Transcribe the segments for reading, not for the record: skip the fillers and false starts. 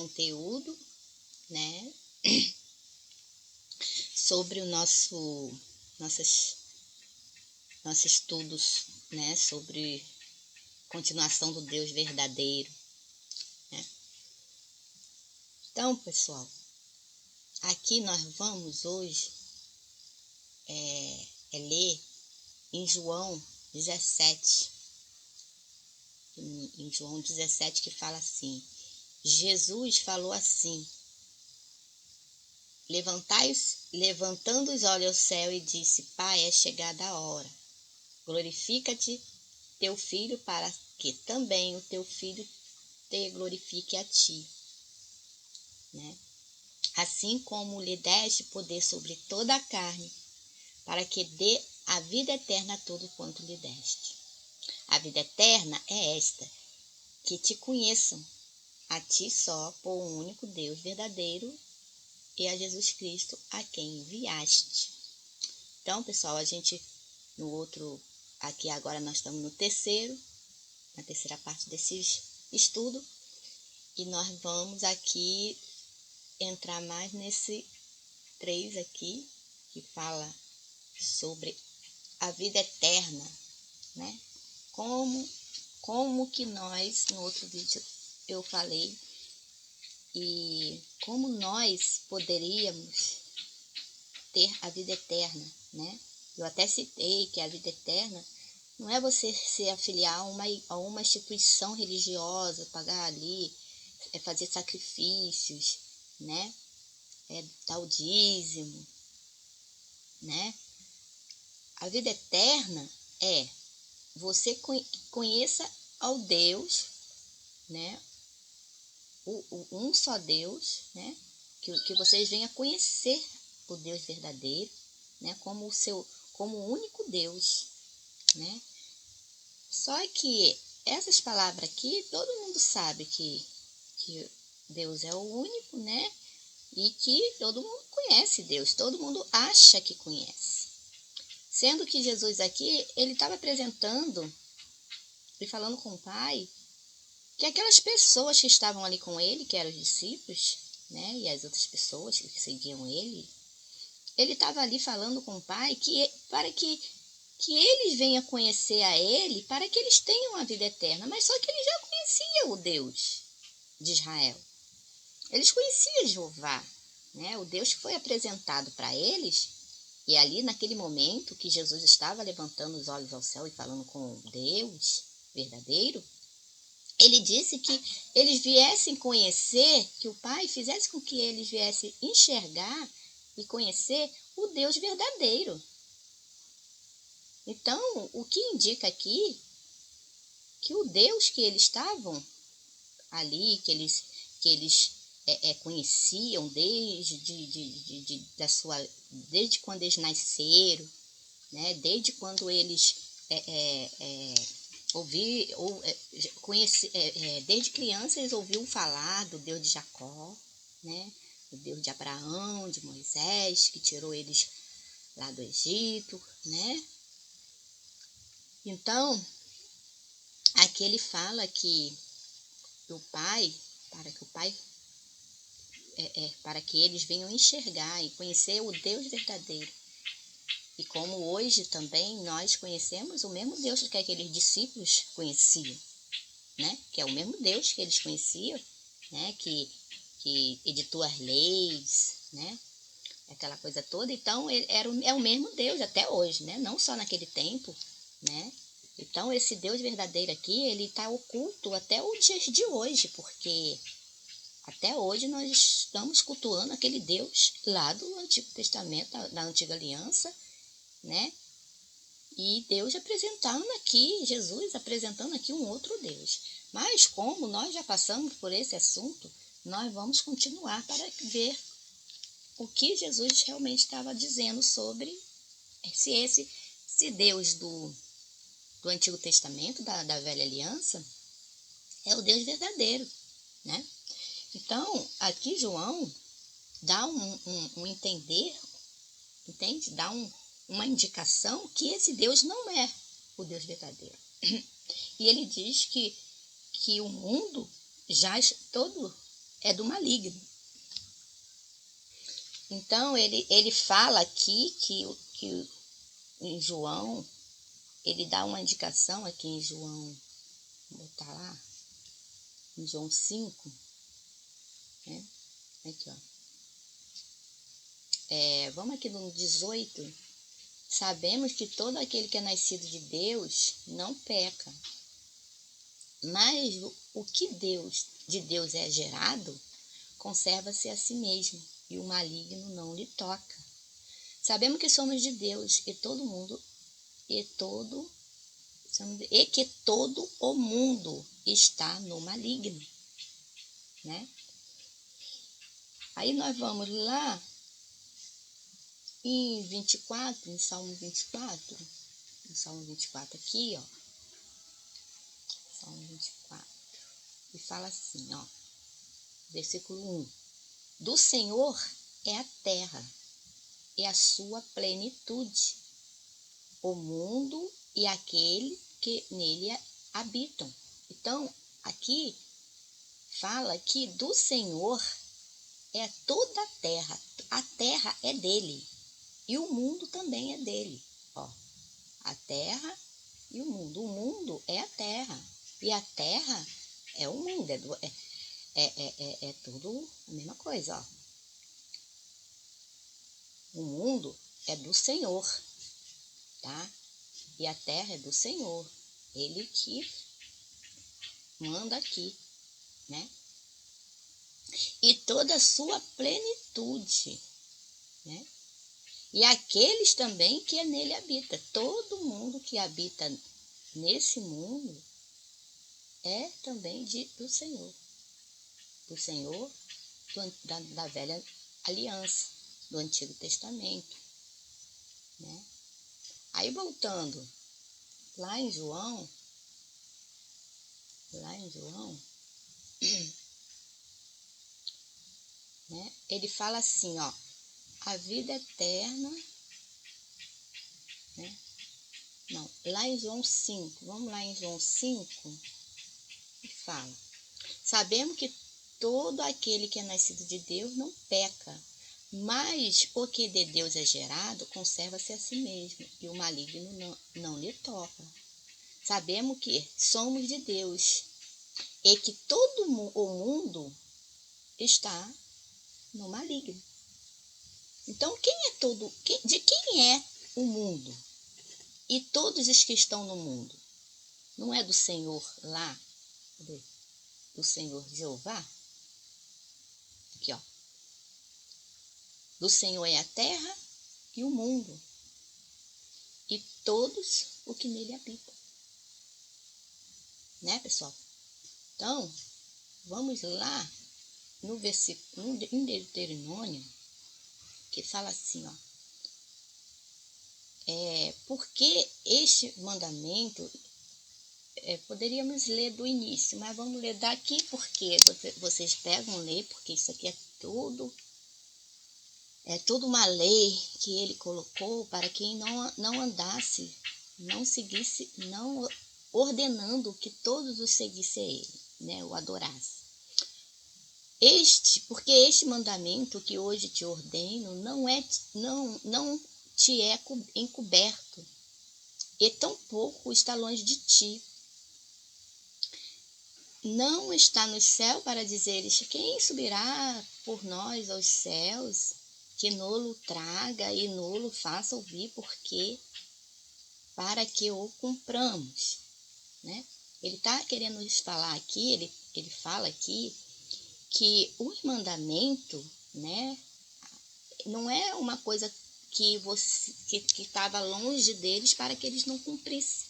conteúdo, né, sobre o nossos estudos, né, sobre continuação do Deus verdadeiro, né? Então, pessoal, aqui nós vamos hoje ler em João 17, que fala assim: Jesus falou assim, levantando os olhos ao céu, e disse: Pai, é chegada a hora, glorifica-te teu filho, para que também o teu filho te glorifique a ti, né? Assim como lhe deste poder sobre toda a carne, para que dê a vida eterna a todo quanto lhe deste. A vida eterna é esta, que te conheçam, a ti só, por um único Deus verdadeiro, e a Jesus Cristo, a quem enviaste. Então, pessoal, a gente aqui agora nós estamos na terceira parte desse estudo, e nós vamos aqui entrar mais nesse 3 aqui, que fala sobre a vida eterna, né? Como que nós, no outro vídeo eu falei, e como nós poderíamos ter a vida eterna, né? Eu até citei que a vida eterna não é você se afiliar a uma instituição religiosa, pagar ali, fazer sacrifícios, né? Dar o dízimo, né? A vida eterna é você conheça ao Deus, né? Um só Deus, né? Que vocês venham a conhecer o Deus verdadeiro, né? Como o único Deus, né? Só que essas palavras aqui, todo mundo sabe que Deus é o único, né? E que todo mundo conhece Deus, todo mundo acha que conhece. Sendo que Jesus aqui, ele estava apresentando e falando com o Pai, que aquelas pessoas que estavam ali com ele, que eram os discípulos, né, e as outras pessoas que seguiam ele estava ali falando com o Pai para que eles venham conhecer a ele, para que eles tenham a vida eterna. Mas só que eles já conheciam o Deus de Israel. Eles conheciam Jeová, né, o Deus que foi apresentado para eles. E ali naquele momento que Jesus estava levantando os olhos ao céu e falando com Deus verdadeiro, ele disse que eles viessem conhecer, que o Pai fizesse com que eles viessem enxergar e conhecer o Deus verdadeiro. Então, o que indica aqui que o Deus que eles estavam ali, que eles conheciam desde quando eles nasceram, né? Desde quando eles desde criança eles ouviram falar do Deus de Jacó, né? O Deus de Abraão, de Moisés, que tirou eles lá do Egito, né? Então, aqui ele fala que o Pai, para que eles venham enxergar e conhecer o Deus verdadeiro. E como hoje também nós conhecemos o mesmo Deus que aqueles discípulos conheciam, né? Que é o mesmo Deus que eles conheciam, né? Que editou as leis, né? Aquela coisa toda. Então, é o mesmo Deus até hoje, né? Não só naquele tempo, né? Então, esse Deus verdadeiro aqui, ele está oculto até os dias de hoje, porque até hoje nós estamos cultuando aquele Deus lá do Antigo Testamento, da Antiga Aliança, né? E Deus Jesus apresentando aqui um outro Deus. Mas como nós já passamos por esse assunto, nós vamos continuar para ver o que Jesus realmente estava dizendo sobre esse Deus do Antigo Testamento, da Velha Aliança, é o Deus verdadeiro, né? Então, aqui João dá um entender, entende? Dá uma indicação que esse Deus não é o Deus verdadeiro. E ele diz que o mundo todo é do maligno. Então, ele fala aqui que em João, ele dá uma indicação aqui em João, vou botar lá, em João 5, né? Aqui, ó. Vamos aqui no 18. Sabemos que todo aquele que é nascido de Deus não peca. Mas o que de Deus é gerado, conserva-se a si mesmo, e o maligno não lhe toca. Sabemos que somos de Deus, e que todo o mundo está no maligno, né? Aí nós vamos lá em 24, em Salmo 24, aqui, ó, Salmo 24, e fala assim, ó, versículo 1, do Senhor é a terra e a sua plenitude, o mundo e aquele que nele habitam. Então, aqui fala que do Senhor é toda a terra é dele, e o mundo também é dele, ó, a terra e o mundo é a terra, e a terra é o mundo, é tudo a mesma coisa, ó. O mundo é do Senhor, tá? E a terra é do Senhor, ele que manda aqui, né? E toda a sua plenitude, né? E aqueles também que nele habita. Todo mundo que habita nesse mundo é também do Senhor. Do Senhor da velha aliança, do Antigo Testamento, né? Aí voltando lá em João, né? Ele fala assim, ó, a vida eterna, né? Não, lá em João 5, vamos lá em João 5, e fala, sabemos que todo aquele que é nascido de Deus não peca, mas o que de Deus é gerado, conserva-se a si mesmo, e o maligno não lhe toca. Sabemos que somos de Deus, e que todo o mundo está no maligno. Então, de quem é o mundo? E todos os que estão no mundo? Não é do Senhor lá? Cadê? Do Senhor Jeová? Aqui, ó. Do Senhor é a terra e o mundo, e todos o que nele habitam. Né, pessoal? Então, vamos lá no versículo, em Deuteronômio, que fala assim, ó. Porque este mandamento, poderíamos ler do início, mas vamos ler daqui, porque vocês pegam ler, porque isso aqui é tudo uma lei que ele colocou para quem não andasse, não seguisse, não ordenando que todos o seguissem a ele, né, o adorasse. Porque este mandamento que hoje te ordeno não te é encoberto, e tampouco está longe de ti. Não está no céu para dizeres, quem subirá por nós aos céus, que nolo traga e nolo faça ouvir, para que o cumpramos, né? Ele está querendo nos falar aqui, ele fala aqui que os mandamentos, né, não é uma coisa que estava longe deles para que eles não cumprissem,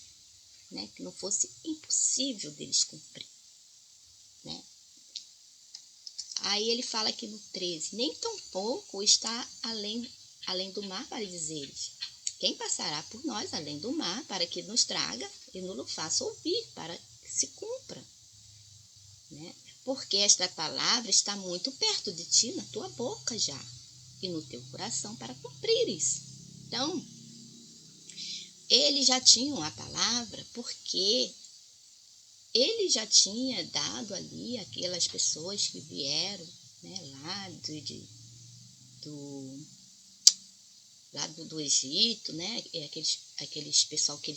né, que não fosse impossível deles cumprir, né? Aí ele fala aqui no 13, nem tampouco está além do mar para dizeres, quem passará por nós além do mar para que nos traga e nos faça ouvir, para que se cumpra, né? Porque esta palavra está muito perto de ti, na tua boca já, e no teu coração para cumprires. Então, eles já tinham a palavra porque ele já tinha dado ali aquelas pessoas que vieram, né, lá do, do Egito, né, aqueles pessoal que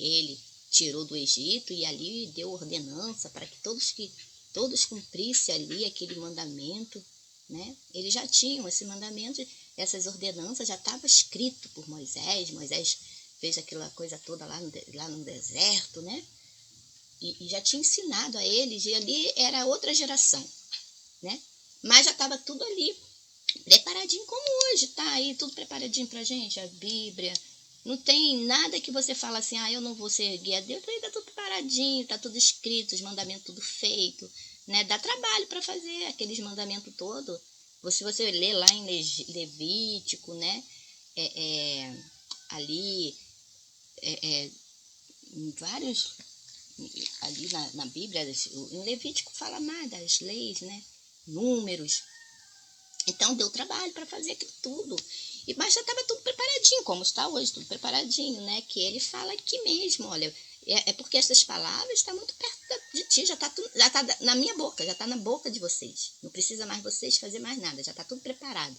ele tirou do Egito, e ali deu ordenança para que todos cumprissem ali aquele mandamento, né? Eles já tinham esse mandamento, essas ordenanças já estavam escrito por Moisés. Moisés fez aquela coisa toda lá no deserto, né? E já tinha ensinado a eles, e ali era outra geração, né? Mas já estava tudo ali, preparadinho, como hoje, tá aí tudo preparadinho pra gente, a Bíblia. Não tem nada que você fala assim, eu não vou seguir a Deus, aí tá tudo preparadinho, tá tudo escrito, os mandamentos tudo feito, né? Dá trabalho para fazer aqueles mandamentos todos. Se você ler lá em Levítico, né? Ali, em vários, ali na Bíblia, em Levítico fala mais das leis, né? Números. Então deu trabalho para fazer aquilo tudo. Mas já estava tudo preparadinho, como está hoje, tudo preparadinho, né? Que ele fala aqui mesmo, olha, é porque essas palavras estão muito perto de ti, já está na minha boca, já está na boca de vocês. Não precisa mais vocês fazer mais nada, já está tudo preparado.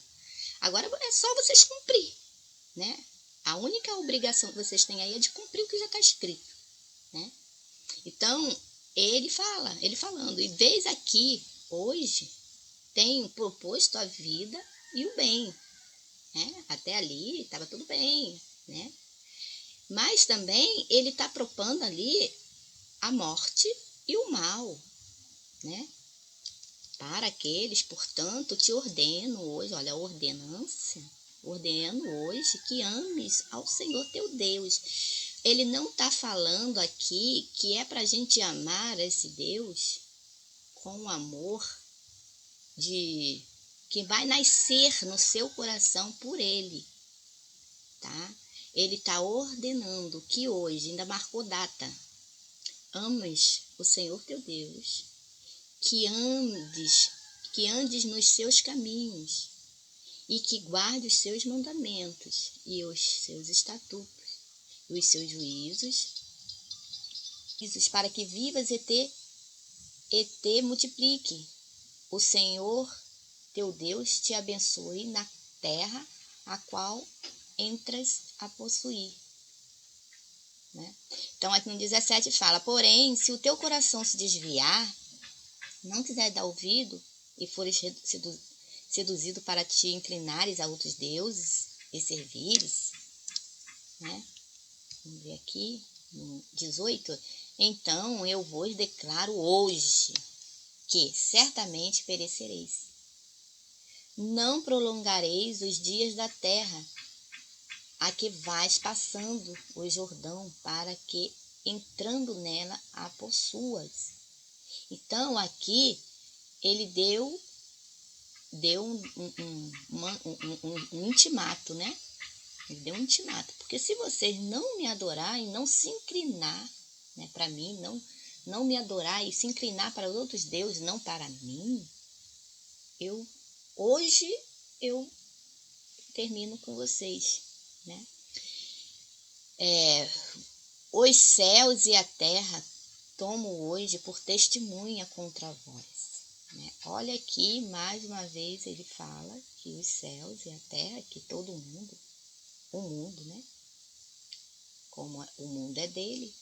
Agora é só vocês cumprir, né? A única obrigação que vocês têm aí é de cumprir o que já está escrito, né? Então, ele falando, e vês aqui, hoje, tenho proposto a vida e o bem, né? Até ali estava tudo bem, né? Mas também ele está propondo ali a morte e o mal, né? Para aqueles, portanto, te ordeno hoje, olha, a ordenança, ordeno hoje que ames ao Senhor teu Deus. Ele não está falando aqui que é para a gente amar esse Deus com amor que vai nascer no seu coração por ele, tá? Ele está ordenando que hoje, ainda marcou data, ames o Senhor teu Deus, que andes nos seus caminhos e que guarde os seus mandamentos e os seus estatutos e os seus juízos, para que vivas e te multiplique. O Senhor teu Deus te abençoe na terra a qual entras a possuir. Né? Então, aqui no 17 fala, porém, se o teu coração se desviar, não quiser dar ouvido e fores seduzido para te inclinares a outros deuses e servires, né? Vamos ver aqui, no 18, então eu vos declaro hoje que certamente perecereis. Não prolongareis os dias da terra, a que vais passando o Jordão, para que, entrando nela, a possuas. Então, aqui, ele deu um intimato, né? Ele deu um intimato. Porque se vocês não me adorarem, não se inclinar, né, para mim, não me adorar e se inclinar para outros deuses, não para mim, hoje eu termino com vocês, né? Os céus e a terra tomo hoje por testemunha contra vós, né? Olha aqui, mais uma vez ele fala que os céus e a terra, que todo mundo, o mundo, né? Como o mundo é dele,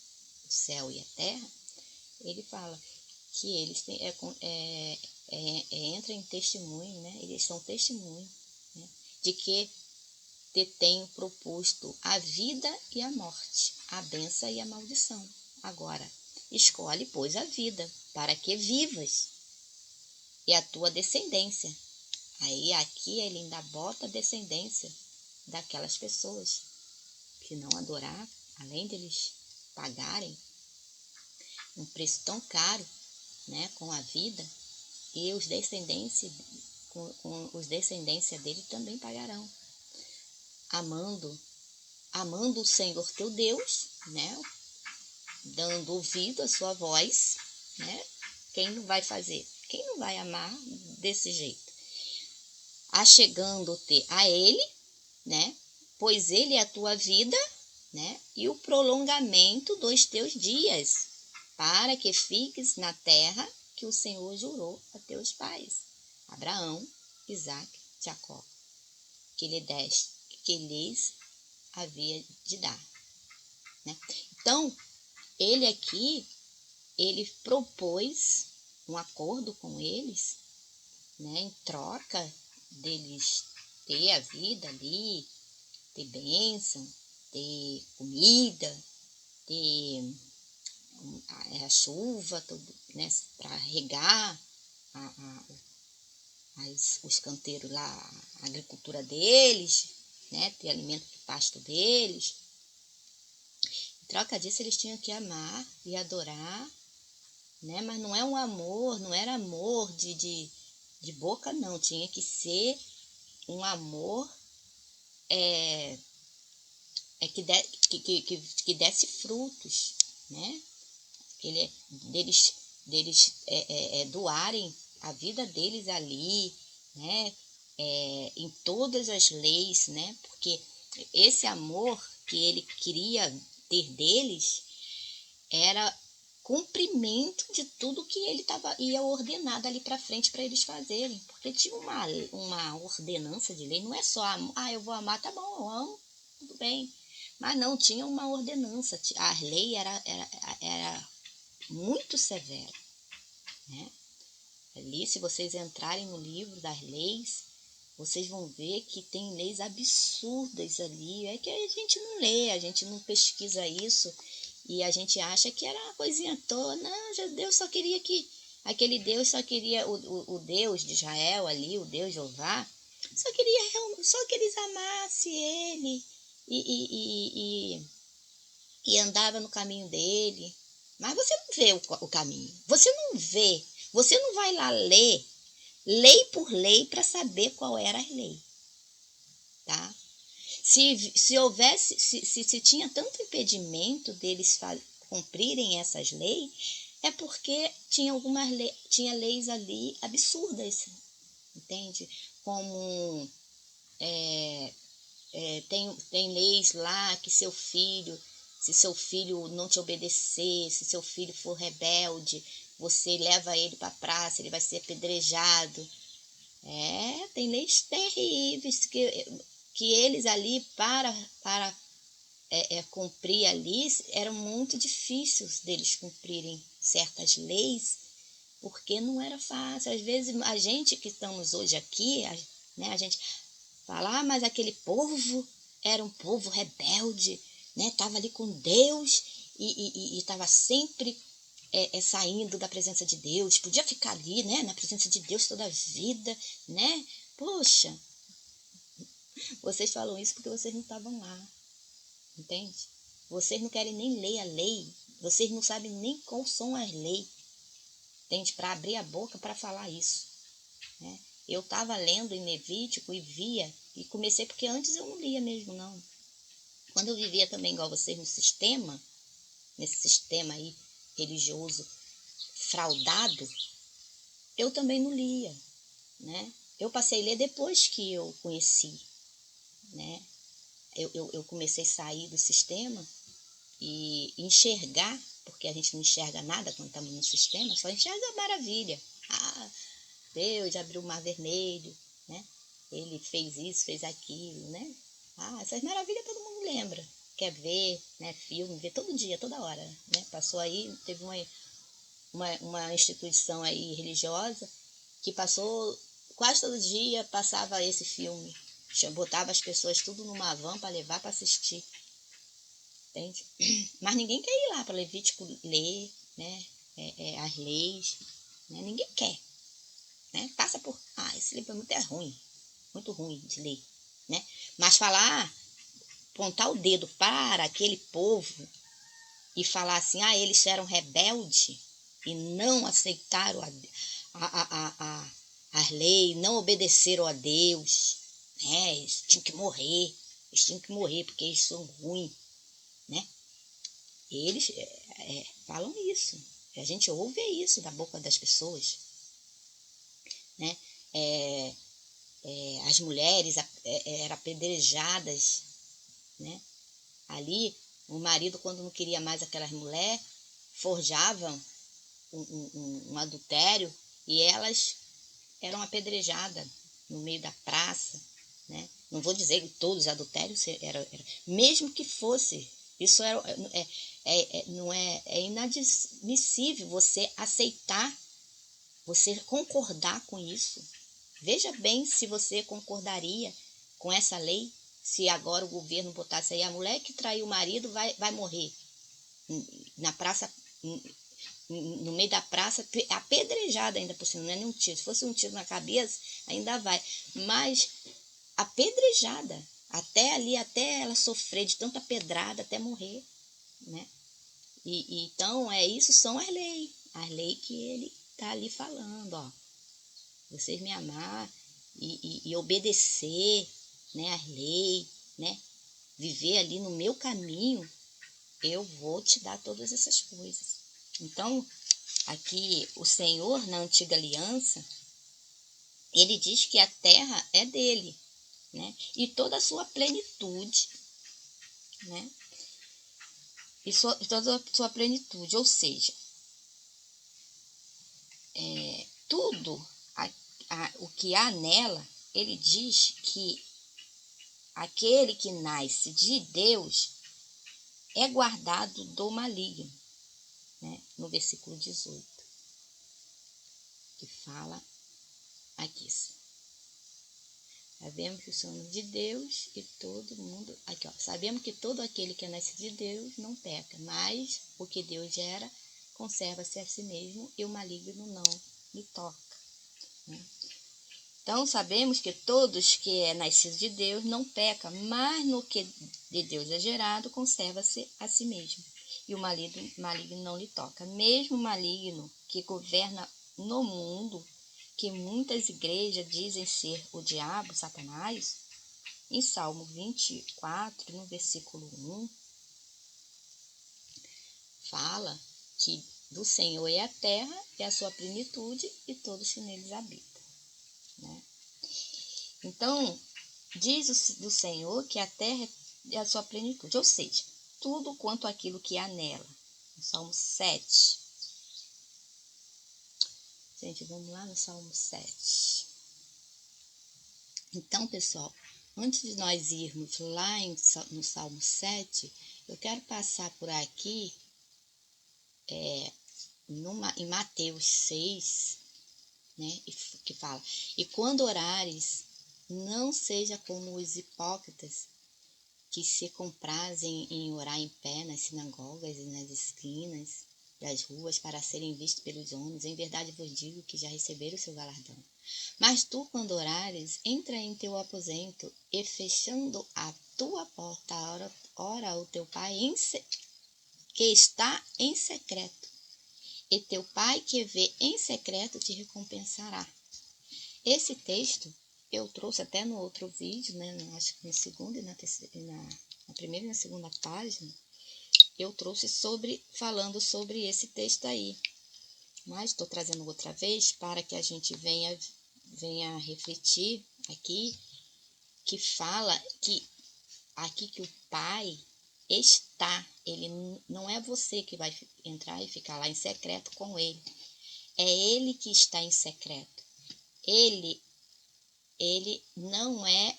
o céu e a terra, ele fala que eles entram em testemunho, né? Eles são testemunho, né? De que te tenho proposto a vida e a morte, a bênção e a maldição. Agora, escolhe, pois, a vida, para que vivas, e a tua descendência. Aí, aqui, ele ainda bota a descendência daquelas pessoas que não adorar, além deles pagarem um preço tão caro, né, com a vida, e os descendentes, com os descendências dele também pagarão. Amando o Senhor teu Deus, né? Dando ouvido à sua voz, né? Quem não vai fazer? Quem não vai amar desse jeito? Achegando-te a ele, né? Pois ele é a tua vida, né? E o prolongamento dos teus dias. para que fiques na terra que o Senhor jurou a teus pais, Abraão, Isaque, Jacó, que lhes havia de dar. Né? Então, ele propôs um acordo com eles, né, em troca deles ter a vida ali, ter bênção, ter comida, ter a chuva, né, para regar os canteiros lá, a agricultura deles, né, ter alimento para o pasto deles. Em troca disso, eles tinham que amar e adorar, né, mas não é um amor, não era amor de boca, não. Tinha que ser um amor que desse frutos, né? Deles doarem a vida deles ali, né? Em todas as leis, né? Porque esse amor que ele queria ter deles era cumprimento de tudo que ele ia ordenar dali para frente para eles fazerem. Porque tinha uma ordenança de lei, não é só, eu vou amar, tá bom, eu amo, tudo bem. Mas não, tinha uma ordenança, a lei era muito severa, né? Ali, se vocês entrarem no livro das leis, vocês vão ver que tem leis absurdas ali, é que a gente não lê, a gente não pesquisa isso, e a gente acha que era uma coisinha à toa. Não, Deus só queria aquele Deus só queria, o Deus de Israel ali, o Deus Jeová, só que eles amassem ele, e andava no caminho dele. Mas você não vê o caminho, você não vai lá ler lei por lei para saber qual era a lei, tá? Se tinha tanto impedimento deles cumprirem essas leis, é porque tinha leis ali absurdas, entende? Como tem leis lá que se seu filho não te obedecer, se seu filho for rebelde, você leva ele para a praça, ele vai ser apedrejado. Tem leis terríveis que eles ali, para cumprir ali, eram muito difíceis deles cumprirem certas leis, porque não era fácil. Às vezes, a gente que estamos hoje aqui, né, a gente fala, mas aquele povo era um povo rebelde, né, estava ali com Deus e estava sempre saindo da presença de Deus, podia ficar ali, né, na presença de Deus toda a vida, né? Poxa, vocês falam isso porque vocês não estavam lá, entende? Vocês não querem nem ler a lei, vocês não sabem nem qual são as leis, entende? Para abrir a boca para falar isso, né? Eu estava lendo em Levítico e via, e comecei porque antes eu não lia mesmo, não. Quando eu vivia também igual vocês nesse sistema aí religioso fraudado, eu também não lia, né? Eu passei a ler depois que eu conheci, né? Eu comecei a sair do sistema e enxergar, porque a gente não enxerga nada quando estamos no sistema, só enxerga a maravilha. Deus abriu o mar vermelho, né? Ele fez isso, fez aquilo, né? Essas maravilhas todo mundo lembra, quer ver, né? Filme, vê todo dia, toda hora, né? Passou aí, teve uma instituição aí religiosa que passou, quase todo dia passava esse filme, botava as pessoas tudo numa van para levar para assistir, entende? Mas ninguém quer ir lá para Levítico ler, né? As leis, né? Ninguém quer, né? Passa por, esse livro muito ruim de ler, né? Mas falar, apontar o dedo para aquele povo e falar assim, eles eram rebeldes e não aceitaram as leis, não obedeceram a Deus, né? Eles tinham que morrer porque eles são ruins, né? Eles falam isso, a gente ouve isso da boca das pessoas, né? As mulheres eram apedrejadas, né? Ali, o marido, quando não queria mais aquelas mulheres, forjavam um adultério e elas eram apedrejadas no meio da praça, né? Não vou dizer que todos os adultérios eram, mesmo que fosse, isso não é inadmissível você aceitar, você concordar com isso. Veja bem se você concordaria com essa lei, se agora o governo botasse aí, a mulher que traiu o marido vai morrer na praça, no meio da praça, apedrejada ainda por cima, não é nem um tiro. Se fosse um tiro na cabeça, ainda vai. Mas apedrejada, até ela sofrer de tanta pedrada, até morrer, né? Então, isso são as leis que ele está ali falando, ó. Vocês me amar e obedecer, né, as leis, né? Viver ali no meu caminho, eu vou te dar todas essas coisas. Então, aqui o Senhor, na antiga aliança, ele diz que a terra é dele, né? E toda a sua plenitude, né? E toda a sua plenitude, ou seja, tudo o que há nela, ele diz que aquele que nasce de Deus é guardado do maligno, né? No versículo 18, que fala aqui. Sabemos que somos de Deus e todo mundo... Aqui, ó. Sabemos que todo aquele que nasce de Deus não peca, mas o que Deus gera conserva-se a si mesmo e o maligno não lhe toca, né? Então, sabemos que todos que é nascido de Deus não pecam, mas no que de Deus é gerado, conserva-se a si mesmo. E o maligno não lhe toca. Mesmo o maligno que governa no mundo, que muitas igrejas dizem ser o diabo, Satanás, em Salmo 24, no versículo 1, fala que do Senhor é a terra, é a sua plenitude e todos que neles habitam, né? Então, diz do Senhor que a terra é a sua plenitude, ou seja, tudo quanto aquilo que há nela. No Salmo 7. Gente, vamos lá no Salmo 7. Então, pessoal, antes de nós irmos lá no Salmo 7, eu quero passar por aqui em Mateus 6, né, que fala: E quando orares, não seja como os hipócritas, que se comprazem em orar em pé nas sinagogas e nas esquinas das ruas para serem vistos pelos homens. Em verdade vos digo que já receberam o seu galardão. Mas tu, quando orares, entra em teu aposento e, fechando a tua porta, ora ao teu Pai que está em secreto. E teu Pai que vê em secreto te recompensará. Esse texto eu trouxe até no outro vídeo, né? Acho que na segunda e na primeira e na segunda página, eu trouxe falando sobre esse texto aí. Mas estou trazendo outra vez para que a gente venha refletir aqui, que fala que aqui que o Pai está, ele não é você que vai entrar e ficar lá em secreto com ele. É ele que está em secreto. Ele não é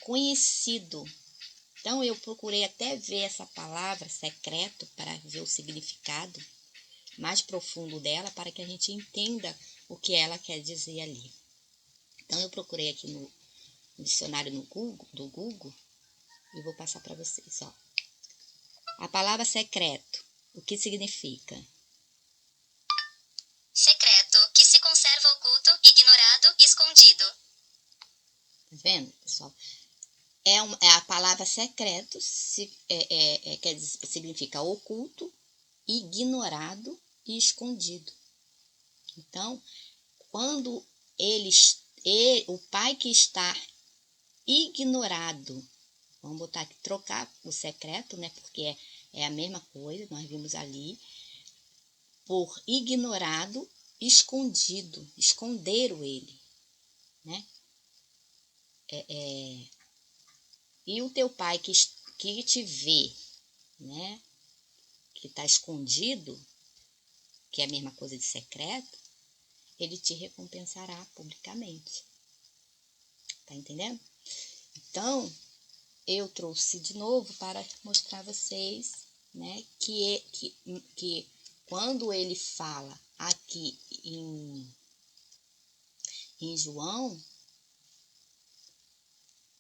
conhecido. Então, eu procurei até ver essa palavra secreto para ver o significado mais profundo dela, para que a gente entenda o que ela quer dizer ali. Então, eu procurei aqui no dicionário do Google e vou passar para vocês. Ó. A palavra secreto, o que significa? Secreto, que se conserva oculto, ignorado, escondido. Tá vendo, pessoal? A palavra secreto significa oculto, ignorado e escondido. Então, quando o Pai que está ignorado, vamos botar aqui, trocar o secreto, né? Porque é a mesma coisa, nós vimos ali, por ignorado, escondido, esconderam ele, né? E o teu Pai que te vê, né? que está escondido, que é a mesma coisa de secreto, ele te recompensará publicamente. Tá entendendo? Então, eu trouxe de novo para mostrar a vocês, né, que quando ele fala aqui em João,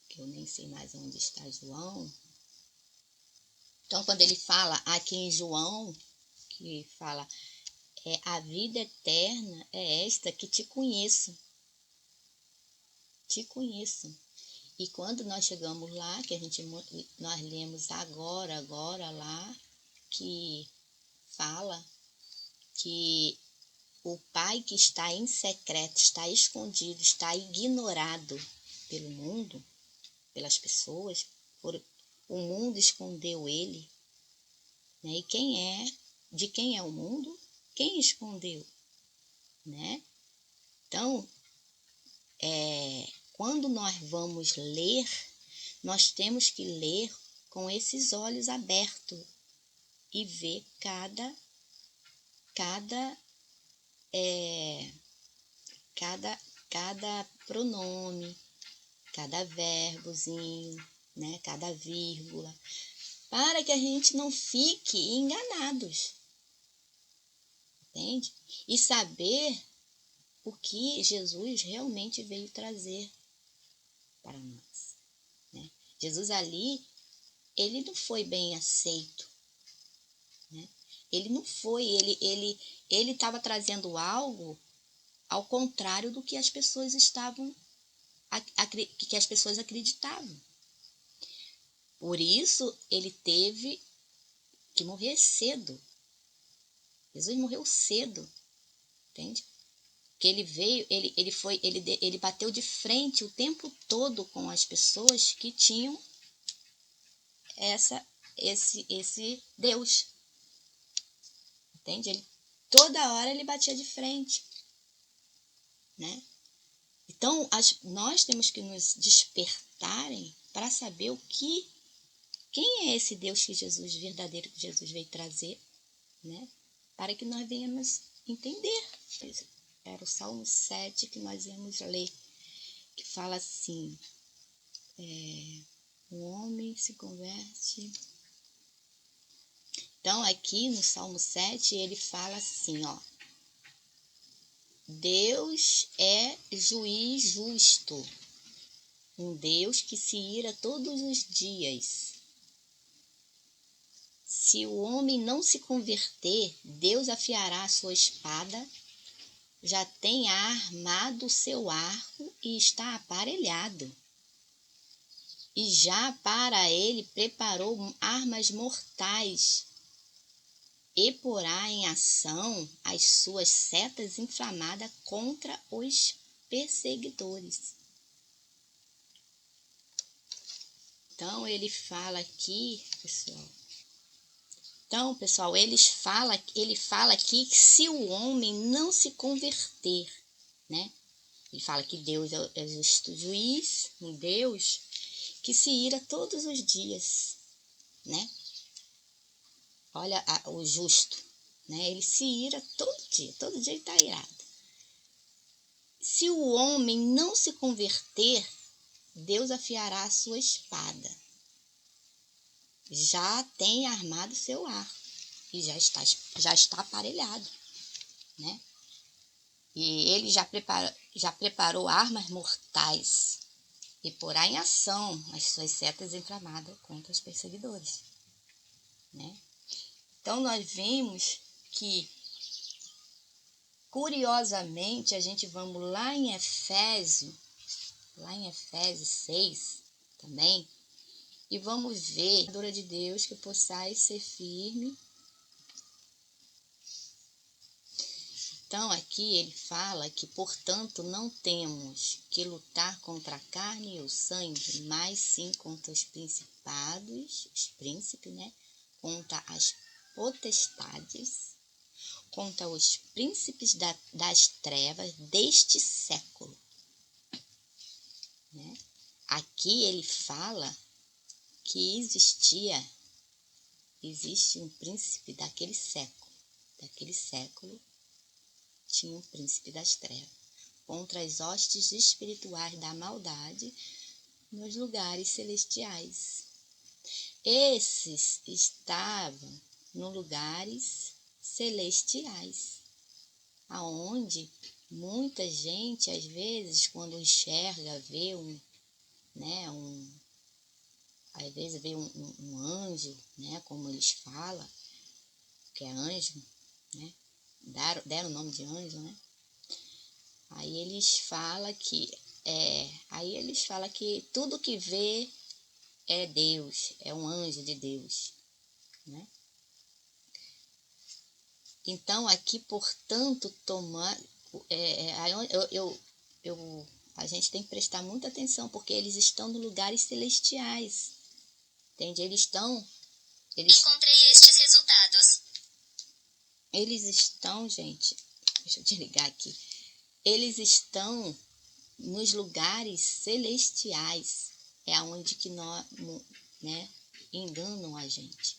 que eu nem sei mais onde está João. Então, quando ele fala aqui em João, que fala, a vida eterna é esta, que te conheço. Te conheço. E quando nós chegamos lá, que nós lemos agora lá, que fala que o Pai que está em secreto, está escondido, está ignorado pelo mundo, pelas pessoas, o mundo escondeu ele, né? E de quem é o mundo? Quem escondeu, né? Então, quando nós vamos ler, nós temos que ler com esses olhos abertos e ver cada pronome, cada verbozinho, né? Cada vírgula, para que a gente não fique enganados, entende? E saber o que Jesus realmente veio trazer para nós, né? Jesus ali, ele não foi bem aceito, né? Ele não foi, ele estava trazendo algo ao contrário do que as pessoas que as pessoas acreditavam. Por isso, ele teve que morrer cedo. Jesus morreu cedo, entende? Que ele veio, ele bateu de frente o tempo todo com as pessoas que tinham esse Deus, entende? Toda hora ele batia de frente, né? Então, nós temos que nos despertarem para saber quem é esse Deus verdadeiro que Jesus veio trazer, né? Para que nós venhamos entender. Era o Salmo 7 que nós íamos ler, que fala assim, o homem se converte. Então, aqui no Salmo 7, ele fala assim, ó, Deus é juiz justo, um Deus que se ira todos os dias. Se o homem não se converter, Deus afiará a sua espada, já tem armado o seu arco e está aparelhado. E já para ele preparou armas mortais e porá em ação as suas setas inflamadas contra os perseguidores. Então, ele fala aqui, pessoal. Então, pessoal, ele fala aqui que se o homem não se converter, né? Ele fala que Deus é justo juiz, um Deus que se ira todos os dias, né? Olha o justo, né? Ele se ira todo dia ele está irado. Se o homem não se converter, Deus afiará a sua espada. Já tem armado seu arco e já está aparelhado, né? E ele já preparou armas mortais e porá em ação as suas setas inflamadas contra os perseguidores, né? Então, nós vimos que, curiosamente, a gente vamos lá em Efésios 6 também, e vamos ver, armadura de Deus, que possais ser firme. Então, aqui ele fala que, portanto, não temos que lutar contra a carne e o sangue, mas sim contra os principados, os príncipes, né? Contra as potestades, contra os príncipes das trevas deste século, né? Aqui ele fala que existe um príncipe daquele século tinha um príncipe das trevas, contra as hostes espirituais da maldade nos lugares celestiais. Esses estavam nos lugares celestiais, aonde muita gente, às vezes, quando enxerga, vê às vezes vê um anjo, né, como eles falam, que é anjo, né, deram o nome de anjo, né, aí eles falam que tudo que vê é Deus, é um anjo de Deus, né. Então, aqui, portanto, a gente tem que prestar muita atenção, porque eles estão nos lugares celestiais, entende? Encontrei estes resultados. Eles estão, gente, deixa eu desligar aqui, eles estão nos lugares celestiais, é onde que nós, né, enganam a gente,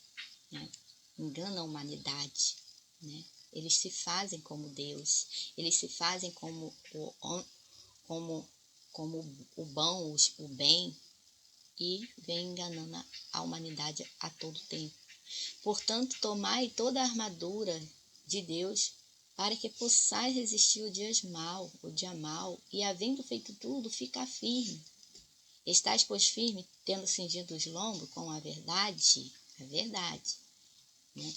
né? Enganam a humanidade, né? Eles se fazem como Deus, eles se fazem como o bom, o bem, e vem enganando a humanidade a todo tempo. Portanto, tomai toda a armadura de Deus, para que possais resistir o dia mal, e havendo feito tudo, ficar firme. Estais, pois, firme, tendo cingido os lombos com a verdade, né?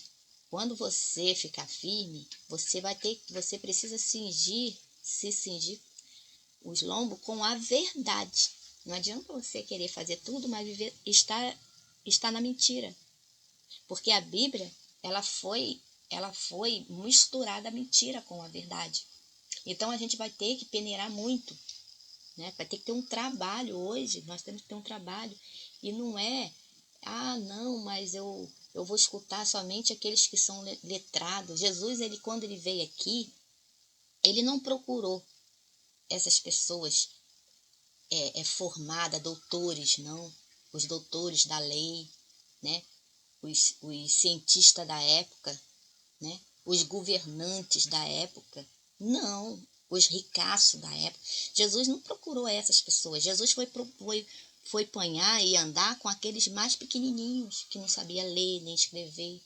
Quando você ficar firme, você precisa se cingir os lombos com a verdade. Não adianta você querer fazer tudo, mas está na mentira. Porque a Bíblia, ela foi misturada a mentira com a verdade. Então a gente vai ter que peneirar muito, né? Vai ter que ter um trabalho hoje, nós temos que ter um trabalho. E não é, não, mas eu vou escutar somente aqueles que são letrados. Jesus, quando ele veio aqui, ele não procurou essas pessoas formadas, doutores, não. Os doutores da lei, né? Os cientistas da época, né? Os governantes da época. Não, os ricaços da época. Jesus não procurou essas pessoas. Jesus foi apanhar e andar com aqueles mais pequenininhos, que não sabia ler nem escrever,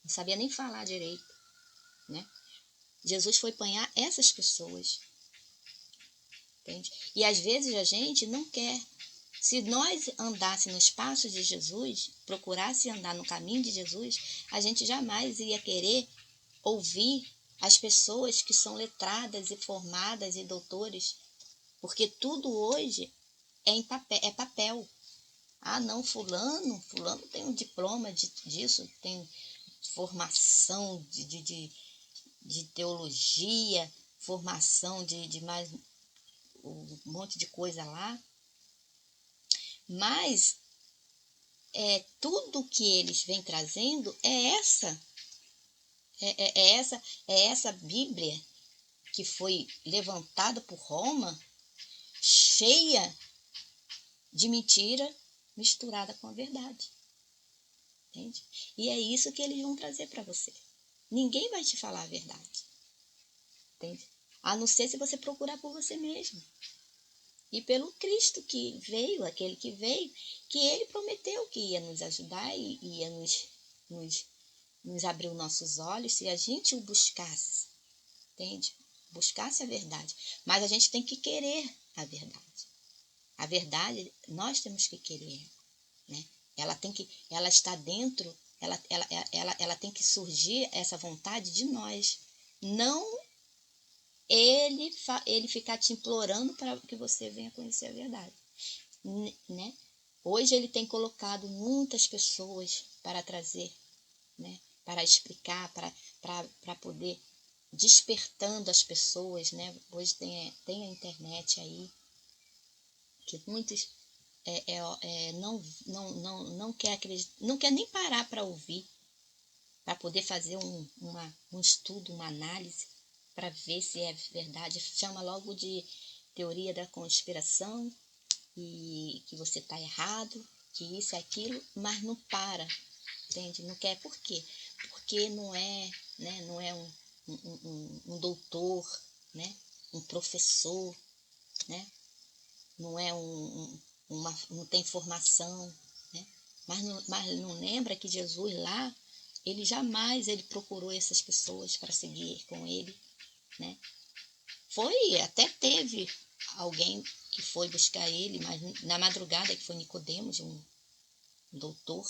não sabia nem falar direito, né? Jesus foi apanhar essas pessoas, entende? E às vezes a gente não quer. Se nós andássemos nos passos de Jesus, procurasse andar no caminho de Jesus, a gente jamais ia querer ouvir as pessoas que são letradas e formadas e doutores, porque tudo hoje é papel. Não, fulano tem um diploma disso, tem formação de teologia, formação de mais um monte de coisa lá. Mas tudo que eles vêm trazendo é essa Bíblia que foi levantada por Roma, cheia de mentira misturada com a verdade. Entende? E é isso que eles vão trazer para você. Ninguém vai te falar a verdade. Entende? A não ser se você procurar por você mesmo. E pelo Cristo que veio, aquele que veio, que ele prometeu que ia nos ajudar e ia nos abrir os nossos olhos se a gente o buscasse. Entende? Buscasse a verdade. Mas a gente tem que querer a verdade. A verdade, nós temos que querer, né? Ela está dentro, ela tem que surgir essa vontade de nós. Não ele ficar te implorando para que você venha conhecer a verdade, né? Hoje ele tem colocado muitas pessoas para trazer, né? Para explicar, para poder despertando as pessoas, né? Hoje tem a internet aí, que muitos não quer acreditar, não quer nem parar para ouvir, para poder fazer um estudo, uma análise, para ver se é verdade. Chama logo de teoria da conspiração, e que você está errado, que isso é aquilo, mas não para entende? Não quer por quê? Porque não é, né, não é um doutor, né, um professor, né, não é não tem formação, né, mas não lembra que Jesus lá, ele jamais ele procurou essas pessoas para seguir com ele, né? Até teve alguém que foi buscar ele, mas na madrugada, que foi Nicodemos, um doutor,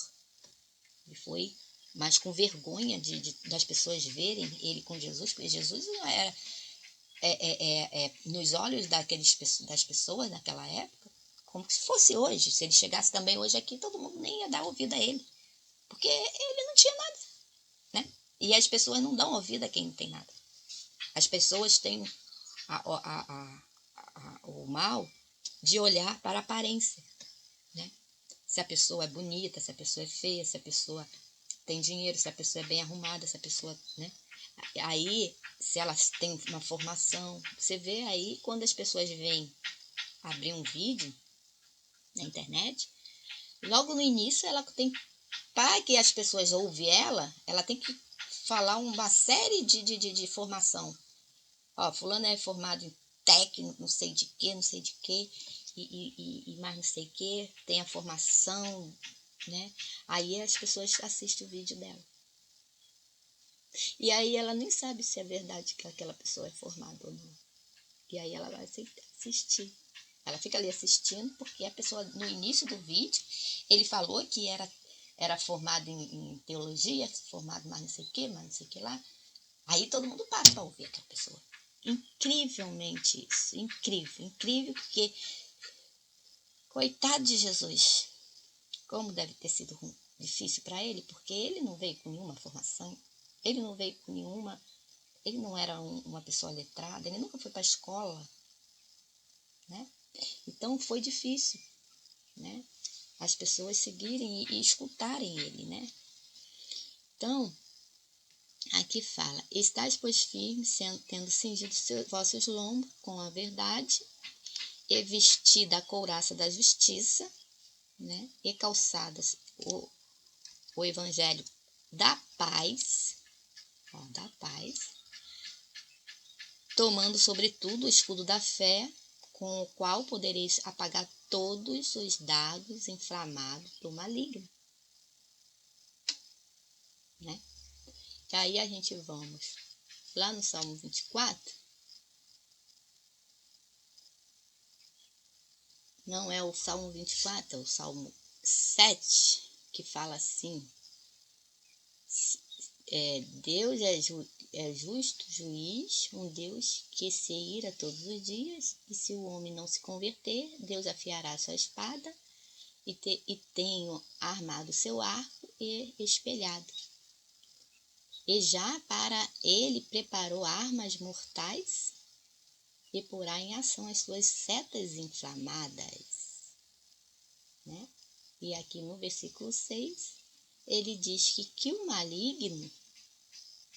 ele foi, mas com vergonha das pessoas verem ele com Jesus, porque Jesus não era, nos olhos das pessoas naquela época, como se fosse hoje. Se ele chegasse também hoje aqui, todo mundo nem ia dar ouvido a ele, porque ele não tinha nada, né? E as pessoas não dão ouvido a quem não tem nada. As pessoas têm o mal de olhar para a aparência, né? Se a pessoa é bonita, se a pessoa é feia, se a pessoa tem dinheiro, se a pessoa é bem arrumada, se a pessoa, né? Aí, se elas têm uma formação, você vê aí quando as pessoas vêm abrir um vídeo na internet, logo no início ela tem, para que as pessoas ouvem ela tem que falar uma série de formação. Ó, fulano é formado em técnico, não sei de quê, não sei de quê, e mais não sei o quê, tem a formação, né? Aí as pessoas assistem o vídeo dela. E aí ela nem sabe se é verdade que aquela pessoa é formada ou não. E aí ela vai assistir. Ela fica ali assistindo porque a pessoa, no início do vídeo, ele falou que era formado em teologia, formado mais não sei o quê, mais não sei o que lá. Aí todo mundo para ouvir aquela pessoa. Incrivelmente isso, incrível, porque coitado de Jesus, como deve ter sido difícil para ele, porque ele não veio com nenhuma formação, ele não veio com nenhuma, ele não era uma pessoa letrada, ele nunca foi para a escola, né? Então foi difícil, né? As pessoas seguirem e escutarem ele, né? Então, aqui fala: estais, pois, firmes, tendo cingido vossos lombos com a verdade, e vestida a couraça da justiça, né? E calçadas o evangelho da paz, ó, da paz, tomando sobretudo o escudo da fé, com o qual podereis apagar todos os dardos inflamados do maligno, né? E aí a gente vamos lá no Salmo 24, não é o Salmo 24, é o Salmo 7, que fala assim: Deus é justo juiz, um Deus que se ira todos os dias, e se o homem não se converter, Deus afiará sua espada, e tenho armado seu arco e espelhado. E já para ele preparou armas mortais, e porá em ação as suas setas inflamadas, né? E aqui no versículo 6, ele diz que o maligno,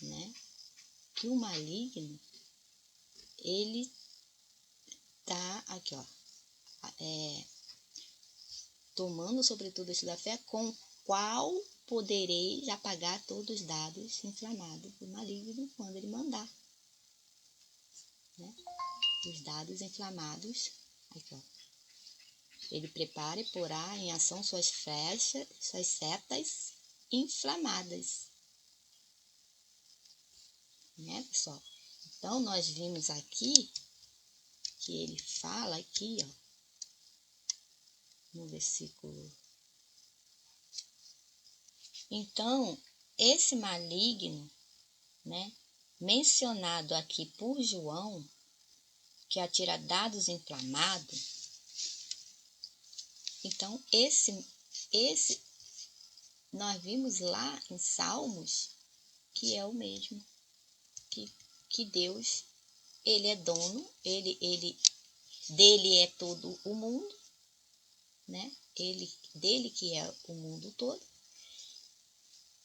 né? Que o maligno, ele tá aqui, ó, tomando sobretudo isso da fé, com qual podereis apagar todos os dados inflamados do maligno quando ele mandar, né? Os dados inflamados, aqui, ó. Ele prepara e porá em ação suas flechas, suas setas inflamadas, né, pessoal? Então, nós vimos aqui que ele fala aqui, ó, no versículo. Então, esse maligno, né, mencionado aqui por João, que atira dados inflamados, então esse nós vimos lá em Salmos que é o mesmo, que Deus, ele é dono, dele é todo o mundo, né? Dele que é o mundo todo.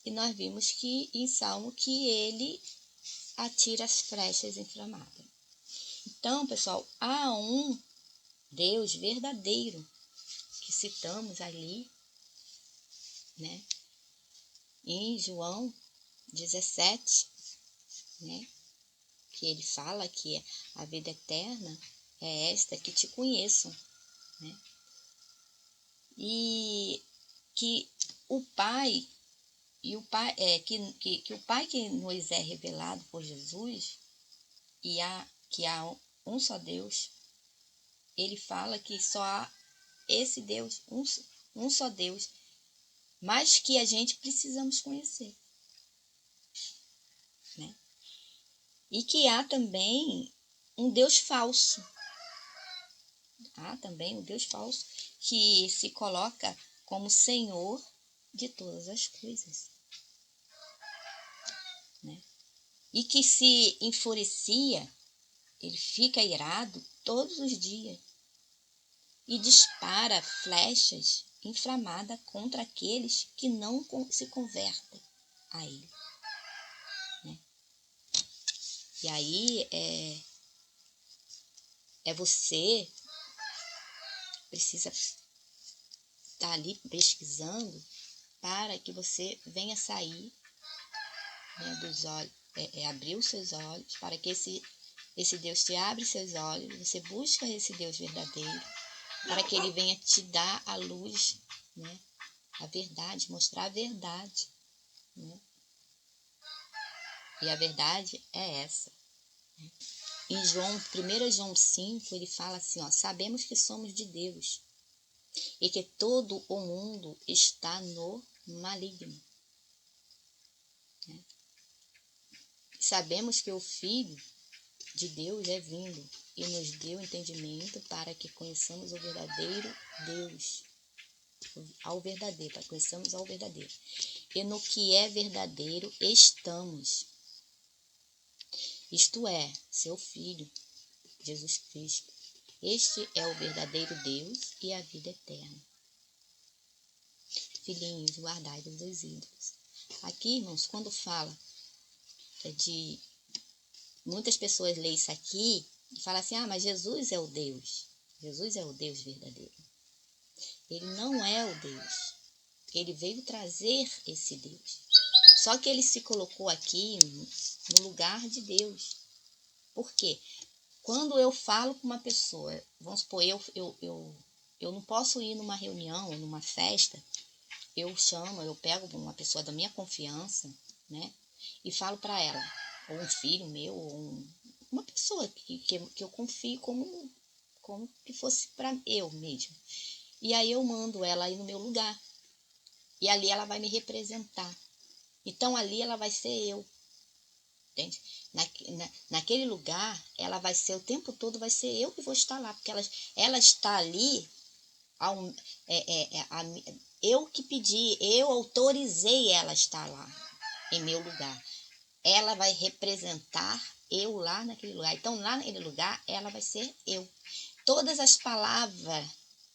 E nós vimos que em Salmo que ele atira as flechas inflamadas. Então, pessoal, há um Deus verdadeiro que citamos ali, né? em João 17, né? Que ele fala que a vida eterna é esta, que te conheçam, né? E que o Pai, que o Pai que nos é revelado por Jesus, que há um só Deus, ele fala que só há esse Deus, um só Deus, mas que a gente precisamos conhecer, né? E que há também um Deus falso. Há também um Deus falso que se coloca como Senhor de todas as coisas, né? E que se enfurecia, ele fica irado todos os dias e dispara flechas inflamadas contra aqueles que não se convertem a ele, né? E aí você precisa estar ali pesquisando para que você venha sair, né, dos olhos, abrir os seus olhos, para que esse Deus te abre seus olhos, você busca esse Deus verdadeiro, para que ele venha te dar a luz, né, a verdade, mostrar a verdade, né? E a verdade é essa. Em 1 João 5, ele fala assim, ó, sabemos que somos de Deus e que todo o mundo está no maligno, né? Sabemos que o Filho de Deus é vindo e nos deu entendimento para que conheçamos o verdadeiro Deus, para que conheçamos ao verdadeiro. E no que é verdadeiro estamos, isto é, seu Filho, Jesus Cristo. Este é o verdadeiro Deus e a vida eterna. Filhinhos, guardai-vos dos ídolos. Aqui, irmãos, quando fala de... Muitas pessoas leem isso aqui e falam assim, mas Jesus é o Deus. Jesus é o Deus verdadeiro. Ele não é o Deus. Ele veio trazer esse Deus. Só que ele se colocou aqui no lugar de Deus. Por quê? Quando eu falo com uma pessoa, vamos supor, eu não posso ir numa reunião, numa festa, eu pego uma pessoa da minha confiança, né, e falo para ela, ou um filho meu, ou uma pessoa que eu confio como que fosse para eu mesmo. E aí eu mando ela ir no meu lugar, e ali ela vai me representar. Então ali ela vai ser eu, entende? Naquele lugar, ela vai ser o tempo todo, vai ser eu que vou estar lá, porque ela está ali, eu que pedi, eu autorizei ela estar lá, em meu lugar. Ela vai representar eu lá naquele lugar. Então, lá naquele lugar, ela vai ser eu. Todas as palavras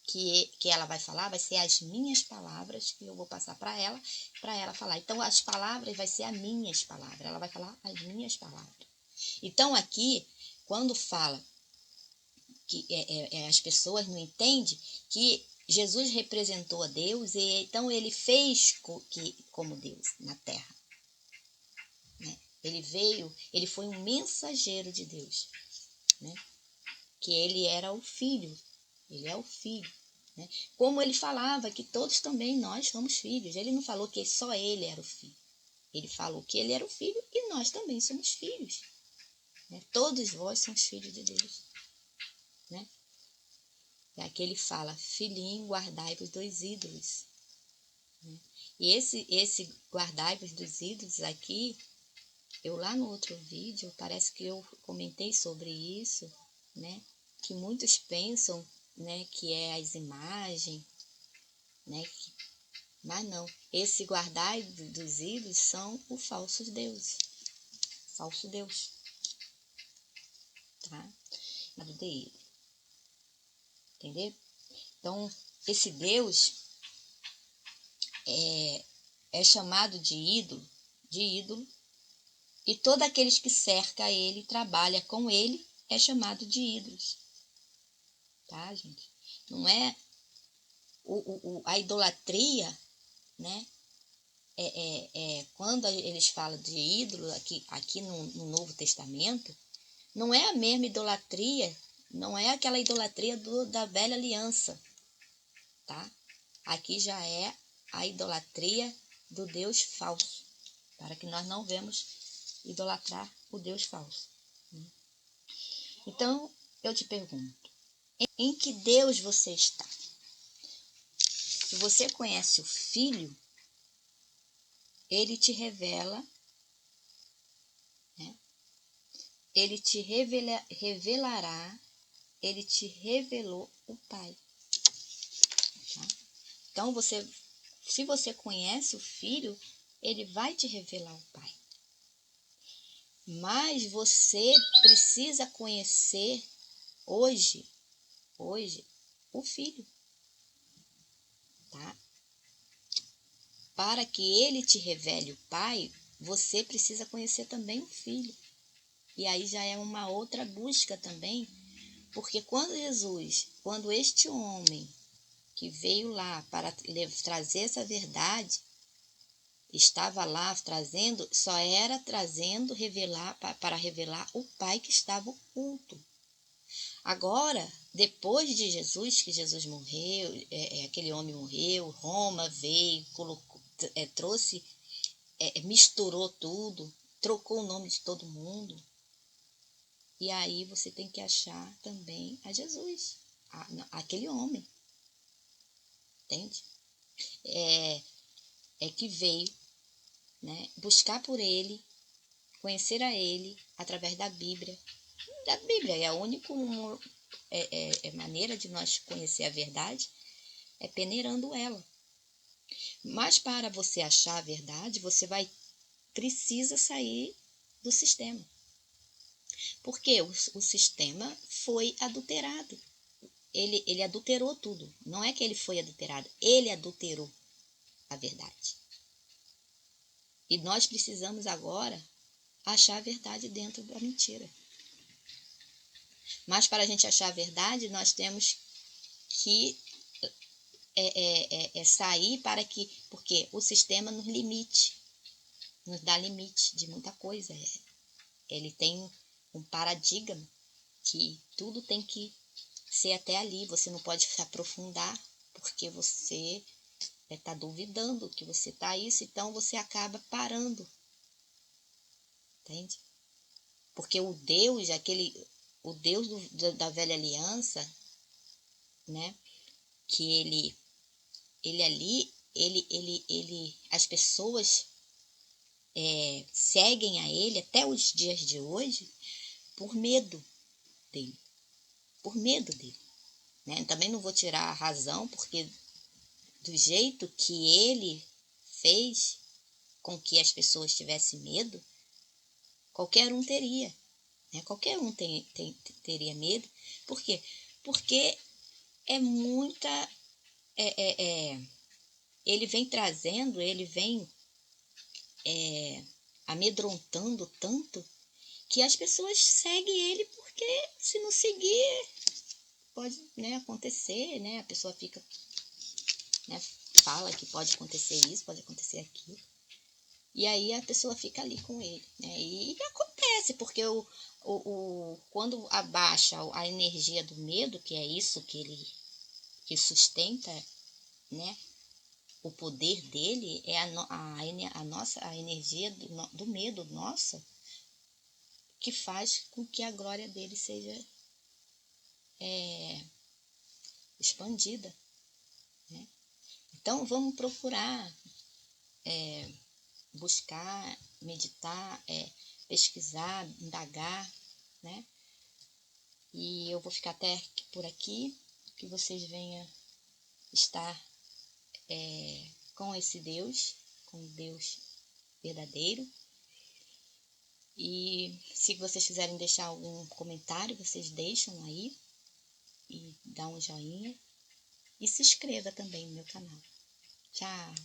que ela vai falar, vai ser as minhas palavras que eu vou passar para ela falar. Então, as palavras vai ser as minhas palavras. Ela vai falar as minhas palavras. Então, aqui, quando fala que as pessoas não entendem que Jesus representou a Deus e então ele fez como Deus na terra, né? Ele foi um mensageiro de Deus, né? Que ele era o Filho, ele é o Filho, né? Como ele falava que todos também nós somos filhos, ele não falou que só ele era o Filho, ele falou que ele era o Filho e nós também somos filhos, né? Todos vós sois filhos de Deus, né? E aqui ele fala, filhinho, guardai-vos dos ídolos, né? E esse guardai-vos dos ídolos aqui, eu lá no outro vídeo, parece que eu comentei sobre isso, né? Que muitos pensam, né, que é as imagens, né? Mas não, esse guardai dos ídolos são os falsos deuses, falso Deus, tá? Do ídolo, entendeu? Então, esse Deus é chamado de ídolo, e todos aqueles que cercam ele, trabalham com ele, é chamado de ídolos, tá, gente? Não é a idolatria, né? quando eles falam de ídolo aqui no Novo Testamento, não é a mesma idolatria, não é aquela idolatria da velha aliança, tá? Aqui já é a idolatria do Deus falso, para que nós não venhamos idolatrar o Deus falso. Então, eu te pergunto, em que Deus você está? Se você conhece o Filho, ele te revela, né? Ele te revelará, ele te revelou o Pai. Tá? Então, se você conhece o Filho, ele vai te revelar o Pai. Mas você precisa conhecer hoje, o Filho. Tá? Para que ele te revele o Pai, você precisa conhecer também o Filho. E aí já é uma outra busca também, porque quando este homem que veio lá para trazer essa verdade, estava lá trazendo, só era trazendo para revelar o Pai que estava oculto. Agora, depois de Jesus, que Jesus morreu, aquele homem morreu, Roma veio, trouxe, misturou tudo, trocou o nome de todo mundo. E aí você tem que achar também a Jesus, aquele homem. Entende? É que veio, né, buscar por ele, conhecer a ele através da Bíblia. Da Bíblia é a única maneira de nós conhecer a verdade, é peneirando ela. Mas para você achar a verdade, você precisa sair do sistema. Porque o sistema foi adulterado. Ele adulterou tudo. Não é que ele foi adulterado, ele adulterou a verdade. E nós precisamos agora achar a verdade dentro da mentira. Mas para a gente achar a verdade, nós temos que sair porque o sistema nos dá limite de muita coisa. Ele tem um paradigma que tudo tem que ser até ali. Você não pode se aprofundar porque você está duvidando que você está isso, então você acaba parando. Entende? Porque o Deus da velha aliança, né? Que as pessoas seguem a ele até os dias de hoje por medo dele. Por medo dele. Né? Também não vou tirar a razão, porque do jeito que ele fez com que as pessoas tivessem medo, qualquer um teria. Né? Qualquer um teria medo. Por quê? Porque é muita... ele vem trazendo, ele vem amedrontando tanto que as pessoas seguem ele, porque se não seguir, pode, né, acontecer, né? A pessoa fica, né, fala que pode acontecer isso, pode acontecer aquilo. E aí a pessoa fica ali com ele, né? E acontece, porque quando abaixa a energia do medo, que é isso que sustenta, né? O poder dele é a energia do medo nossa, que faz com que a glória dele seja expandida. Né? Então vamos procurar buscar, meditar, pesquisar, indagar, né? E eu vou ficar até por aqui, que vocês venham estar com esse Deus, com o Deus verdadeiro. E se vocês quiserem deixar algum comentário, vocês deixam aí e dá um joinha. E se inscreva também no meu canal. Tchau!